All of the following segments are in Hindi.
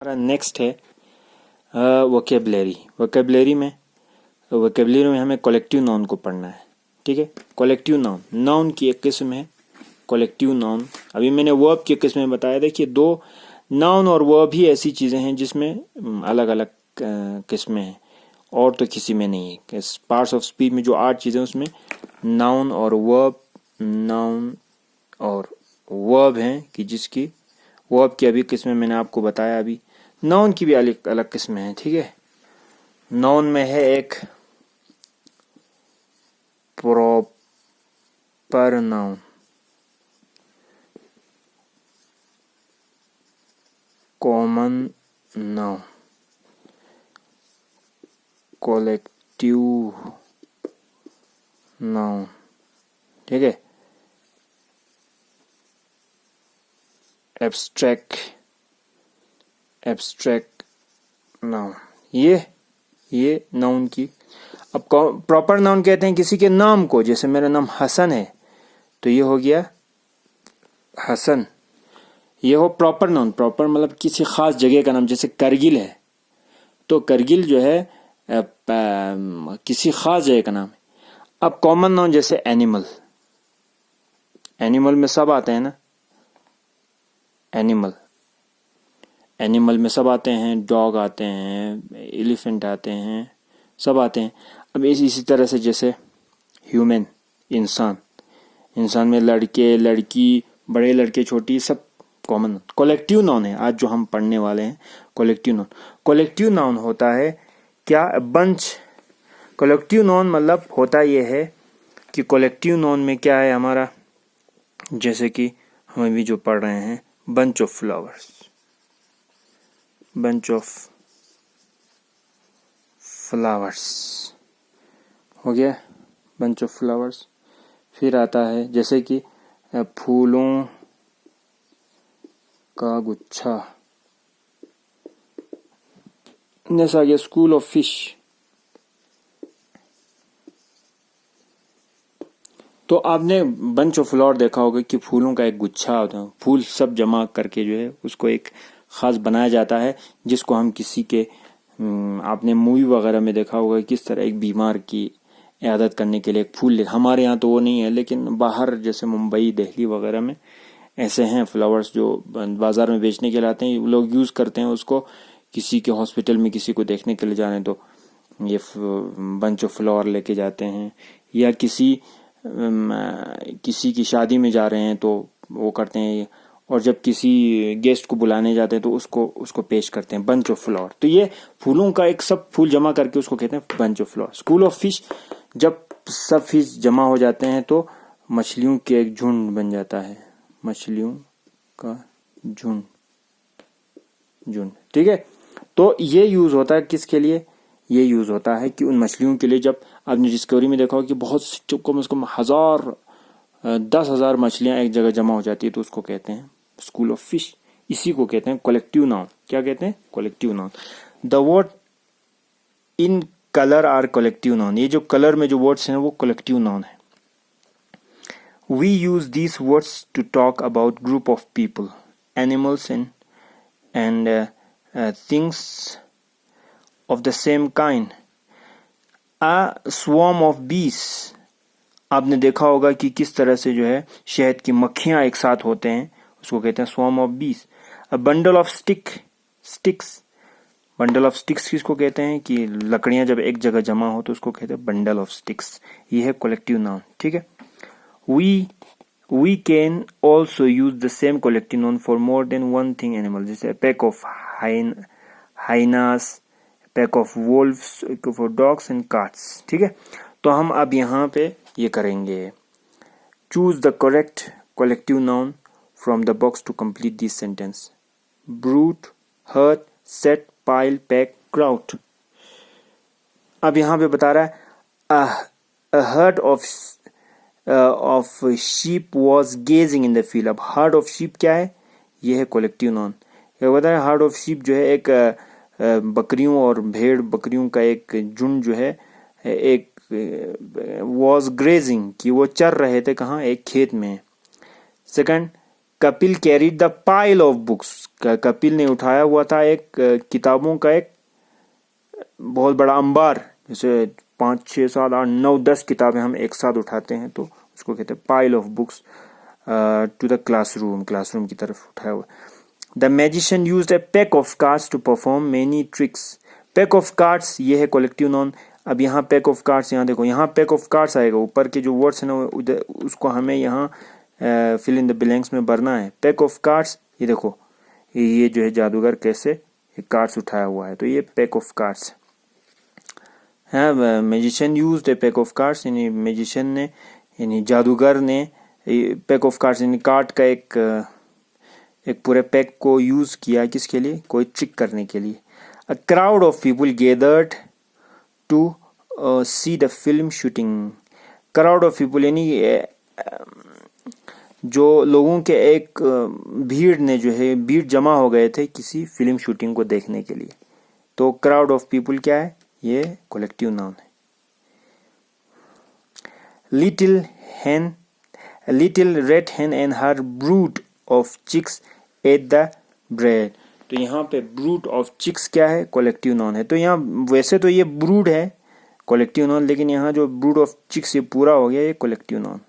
हमारा नेक्स्ट है वोकेबलरी। वोकेबलरी में हमें कलेक्टिव नाउन को पढ़ना है। ठीक है, कलेक्टिव नाउन, नाउन की एक किस्म है कलेक्टिव नाउन। अभी मैंने वर्ब की किस्म में बताया। देखिए, दो नाउन और वर्ब ही ऐसी चीज़ें हैं जिसमें अलग अलग किस्में हैं और तो किसी में नहीं है। पार्ट्स ऑफ स्पीच में जो 8 चीज़ें उसमें नाउन और वर्ब हैं कि जिसकी वर्ब की अभी किस्में मैंने आपको बताया। अभी नाउन की भी अलग अलग किस्में हैं। ठीक है, नाउन में है एक proper noun, common noun, collective noun. ठीक है, एब्स्ट्रैक्ट नाउन। ये नाउन की। अब प्रॉपर नाउन कहते हैं किसी के नाम को। जैसे मेरा नाम हसन है तो ये हो गया हसन। ये हो प्रॉपर नाउन। प्रॉपर मतलब किसी खास जगह का नाम। जैसे करगिल है तो करगिल जो है किसी खास जगह का नाम है। अब कॉमन नाउन जैसे एनिमल में सब आते हैं ना। एनिमल में सब आते हैं, डॉग आते हैं, एलिफेंट आते हैं, सब आते हैं। अब इसी तरह से जैसे ह्यूमन, इंसान में लड़के लड़की, बड़े लड़के छोटी, सब कॉमन। कलेक्टिव नाउन है आज जो हम पढ़ने वाले हैं। कलेक्टिव नाउन होता है क्या? बंच। कलेक्टिव नाउन मतलब होता यह है कि कलेक्टिव नाउन में क्या है हमारा, जैसे कि हम अभी जो पढ़ रहे हैं बंच ऑफ फ्लावर्स हो गया, बंच ऑफ फ्लावर्स। फिर आता है जैसे कि फूलों का गुच्छा। नेक्स्ट आ गया स्कूल ऑफ फिश। तो आपने बंच ऑफ फ्लावर देखा होगा कि फूलों का एक गुच्छा होता है। फूल सब जमा करके जो है उसको एक खास बनाया जाता है, जिसको हम किसी के आपने मूवी वगैरह में देखा होगा किस तरह एक बीमार की इयादत करने के लिए एक फूल। हमारे यहाँ तो वो नहीं है, लेकिन बाहर जैसे मुंबई, दिल्ली वगैरह में ऐसे हैं फ्लावर्स जो बाजार में बेचने के लिए आते हैं। लोग यूज़ करते हैं उसको किसी के हॉस्पिटल में किसी को देखने के लिए जा रहे हैं तो ये बंच ऑफ फ्लावर लेके जाते हैं। या किसी की शादी में जा रहे हैं तो वो करते हैं। और जब किसी गेस्ट को बुलाने जाते हैं तो उसको पेश करते हैं बंच ऑफ फ्लावर। तो ये फूलों का एक, सब फूल जमा करके उसको कहते हैं bunch of flower. School of fish, जब सब फिश जमा हो जाते हैं तो मछलियों के एक झुंड बन जाता है, मछलियों का झुंड। ठीक है, तो ये यूज होता है किसके लिए? ये यूज होता है कि उन मछलियों के लिए। जब आपने डिस्कवरी में देखा हो कि बहुत कम से कम 10,000 मछलियां एक जगह जमा हो जाती है तो उसको कहते हैं स्कूल ऑफ फिश। इसी को कहते हैं कलेक्टिव नाउन। क्या कहते हैं? Collective noun. The word in colour are collective noun. ये जो कलर में जो वर्ड्स हैं वो कलेक्टिव नाउन है। We use these words to talk about group of people, animals and things of the same kind. A swarm of bees, आपने देखा होगा कि किस तरह से जो है शहद की मक्खियां एक साथ होते हैं, उसको कहते हैं swarm of bees. A bundle of sticks, bundle of sticks किसको कहते हैं? कि लकड़ियां जब एक जगह जमा हो तो उसको कहते हैं बंडल ऑफ स्टिक्स। ये है कलेक्टिव नाउन। ठीक है, we can also use the same collective noun for more than one thing animal, जैसे pack of hyenas, pack of wolves for dogs and cats. ठीक है, तो हम अब यहाँ पे ये करेंगे। Choose the correct collective noun from the box to complete this sentence. Brood, herd, set, pile, pack, crowd. अब यहाँ पे बता रहा है a herd of sheep was gazing in the field। अब herd of sheep क्या है? ये है कलेक्टिव नाउन। ये बता रहा है herd of sheep जो है एक बकरियों और भेड़ बकरियों का एक झुंड जो है एक was grazing, कि वो चर रहे थे कहाँ? एक खेत में। Second, Kapil carried the pile of books, Kapil ने उठाया हुआ था एक किताबों का एक बहुत बड़ा अंबार, जैसे 5 6 7 8 9 10 किताबें हम एक साथ उठाते हैं तो उसको कहते हैं pile of books, to the classroom, classroom की तरफ उठाया हुआ। The magician used a pack of cards to perform many tricks. Pack of cards ये है कलेक्टिव नाउन। अब यहाँ पैक ऑफ कार्ड्स, यहाँ देखो, यहाँ पैक ऑफ कार्ड्स आएगा, ऊपर के जो वर्ड्स है ना उधर उसको हमें यहाँ फिल इन द ब्लैंक्स में भरना है। पैक ऑफ कार्ड्स, ये देखो ये जो है जादूगर कैसे कार्ड्स उठाया हुआ है, तो ये पैक ऑफ कार्ड्स है। Magician used a pack of cards, यानी मैजिशियन ने यानी जादूगर ने पैक ऑफ कार्ड्स यानी कार्ड का एक पूरे पैक को यूज किया, किसके लिए, कोई ट्रिक करने के लिए। A crowd of people gathered to see the film shooting. Crowd of people यानी जो लोगों के एक भीड़ ने जो है भीड़ जमा हो गए थे किसी फिल्म शूटिंग को देखने के लिए। तो क्राउड ऑफ पीपल क्या है, ये कलेक्टिव नाउन है। Little red hen and her brood of chicks at the bread. तो यहाँ पे ब्रूड ऑफ चिक्स क्या है, कलेक्टिव नाउन है। तो यहाँ वैसे तो ये ब्रूड है कलेक्टिव नाउन, लेकिन यहाँ जो ब्रूड ऑफ चिक्स ये पूरा हो गया, ये कलेक्टिव नाउन,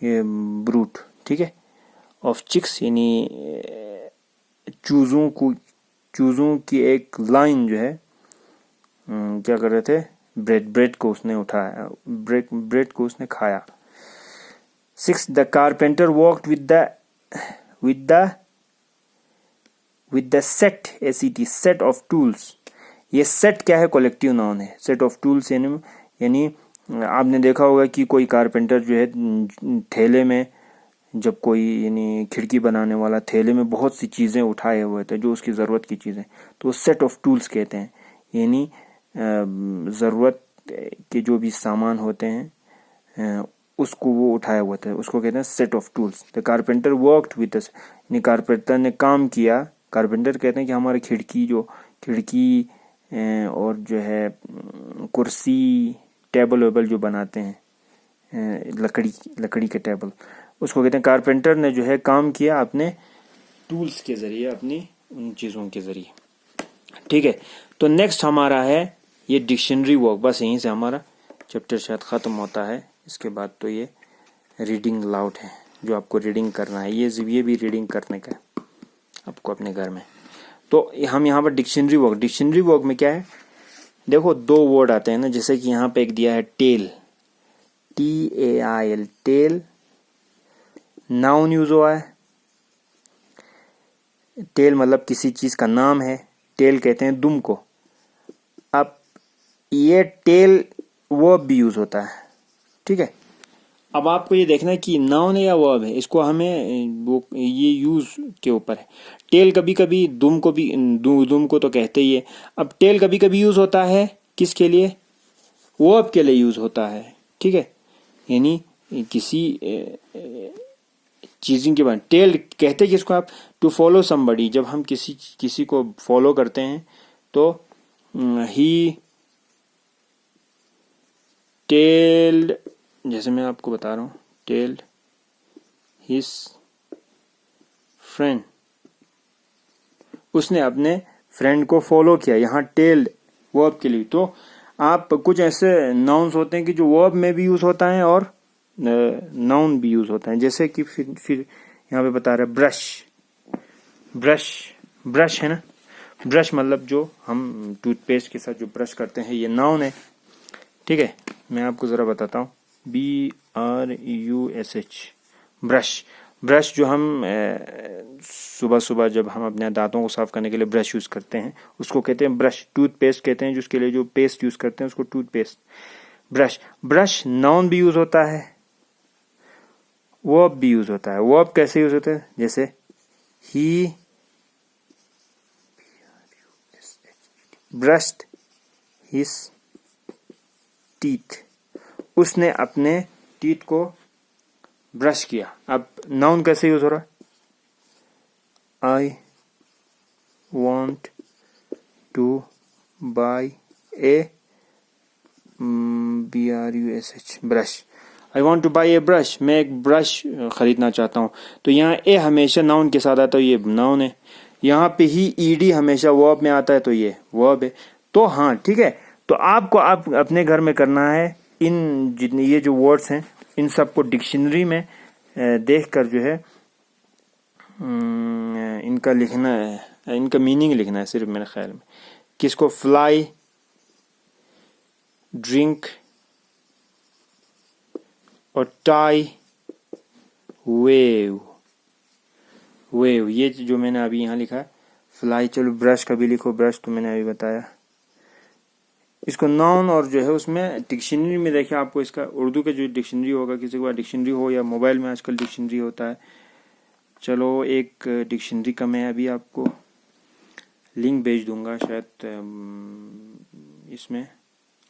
ये ब्रूड, ठीक है। ऑफ चिक्स यानी चूजों की एक लाइन जो है क्या कर रहे थे, ब्रेड को उसने उठाया, ब्रेड को उसने खाया। 6 the carpenter walked with the set, set of tools. ये सेट क्या है, कलेक्टिव नाउन है। सेट ऑफ टूल्स यानी आपने देखा होगा कि कोई कारपेंटर जो है थैले में, जब कोई यानी खिड़की बनाने वाला थैले में बहुत सी चीज़ें उठाए हुए थे जो उसकी ज़रूरत की चीज़ें, तो सेट ऑफ टूल्स कहते हैं। यानी ज़रूरत के जो भी सामान होते हैं उसको वो उठाया हुआ था, उसको कहते हैं set of tools. The carpenter worked with us, यानी कारपेंटर ने काम किया। कारपेंटर कहते हैं कि हमारी खिड़की और जो है कुर्सी, टेबल वेबल जो बनाते हैं लकड़ी के टेबल, उसको कहते हैं कारपेंटर ने जो है काम किया अपने टूल्स के जरिए, अपनी उन चीज़ों के जरिए, ठीक है। तो नेक्स्ट हमारा है ये डिक्शनरी वर्क। बस यहीं से हमारा चैप्टर शायद ख़त्म होता है। इसके बाद तो ये रीडिंग लाउड है जो आपको रीडिंग करना है, ये भी रीडिंग करने का है आपको अपने घर में। तो हम यहाँ पर डिक्शनरी वर्क में क्या है, देखो 2 वर्ड आते हैं ना, जैसे कि यहाँ पे एक दिया है tail, TAIL, tail noun use हुआ है। टेल मतलब किसी चीज का नाम है, टेल कहते हैं दुम को। अब ये टेल वर्ब भी यूज होता है, ठीक है। अब आपको ये देखना है कि नाउन है या वर्ब है, इसको हमें वो ये यूज के ऊपर है। टेल कभी कभी दुम को तो कहते ही है। अब टेल कभी कभी यूज होता है किसके लिए, वर्ब के लिए यूज होता है, ठीक है। यानी किसी चीज़ों के बारे में टेल कहते हैं किसको आप, टू फॉलो समबडी। जब हम किसी को फॉलो करते हैं तो ही टेल्ड, जैसे मैं आपको बता रहा हूँ, टेल्ड हिज फ्रेंड, उसने अपने फ्रेंड को फॉलो किया। यहाँ टेल्ड वर्ब के लिए। तो आप कुछ ऐसे नाउन्स होते हैं कि जो वर्ब में भी यूज होता है और नाउन भी यूज होता है। जैसे कि फिर यहाँ पे बता रहा है ब्रश है ना, ब्रश मतलब जो हम टूथपेस्ट के साथ जो ब्रश करते हैं, ये नाउन है, ठीक है। मैं आपको जरा बताता हूँ, BRUSH, ब्रश जो हम सुबह जब हम अपने दांतों को साफ करने के लिए ब्रश यूज करते हैं उसको कहते हैं ब्रश। टूथपेस्ट कहते हैं जिसके लिए जो पेस्ट यूज करते हैं उसको टूथपेस्ट। ब्रश नाउन भी यूज होता है, वर्ब भी यूज होता है। वर्ब कैसे यूज होता है, जैसे ही ब्रश्ड हिज टीथ, उसने अपने टीथ को ब्रश किया। अब नाउन कैसे यूज हो रहा है, I want to buy a BRUSH brush. I want to buy a brush, मैं एक ब्रश खरीदना चाहता हूँ। तो यहाँ ए हमेशा नाउन के साथ आता है, तो ये नाउन है। यहाँ पे ही ईडी हमेशा वर्ब में आता है, तो ये वर्ब है। तो हाँ ठीक है, तो आपको आप अपने घर में करना है, इन जितने ये जो वर्ड्स हैं इन सबको डिक्शनरी में देख कर जो है इनका लिखना है, इनका मीनिंग लिखना है सिर्फ मेरे ख्याल में। किसको? फ्लाई, ड्रिंक और टाई, वेव। वेव ये जो मैंने अभी यहाँ लिखा है। फ्लाई, चलो ब्रश का भी लिखो, ब्रश तो मैंने अभी बताया। इसको नाउन और जो है उसमें डिक्शनरी में देखिए, आपको इसका उर्दू का जो डिक्शनरी होगा, किसी के पास डिक्शनरी हो या मोबाइल में आजकल डिक्शनरी होता है। चलो एक डिक्शनरी का मैं अभी आपको लिंक भेज दूंगा, शायद इसमें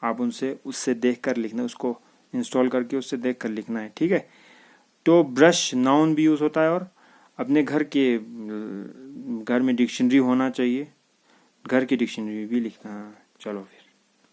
आप उससे देख कर लिखना, उसको इंस्टॉल करके उससे देख कर लिखना है, ठीक है। तो ब्रश नाउन भी यूज़ होता है, और अपने घर में डिक्शनरी होना चाहिए, घर की डिक्शनरी भी लिखना। चलो फिर।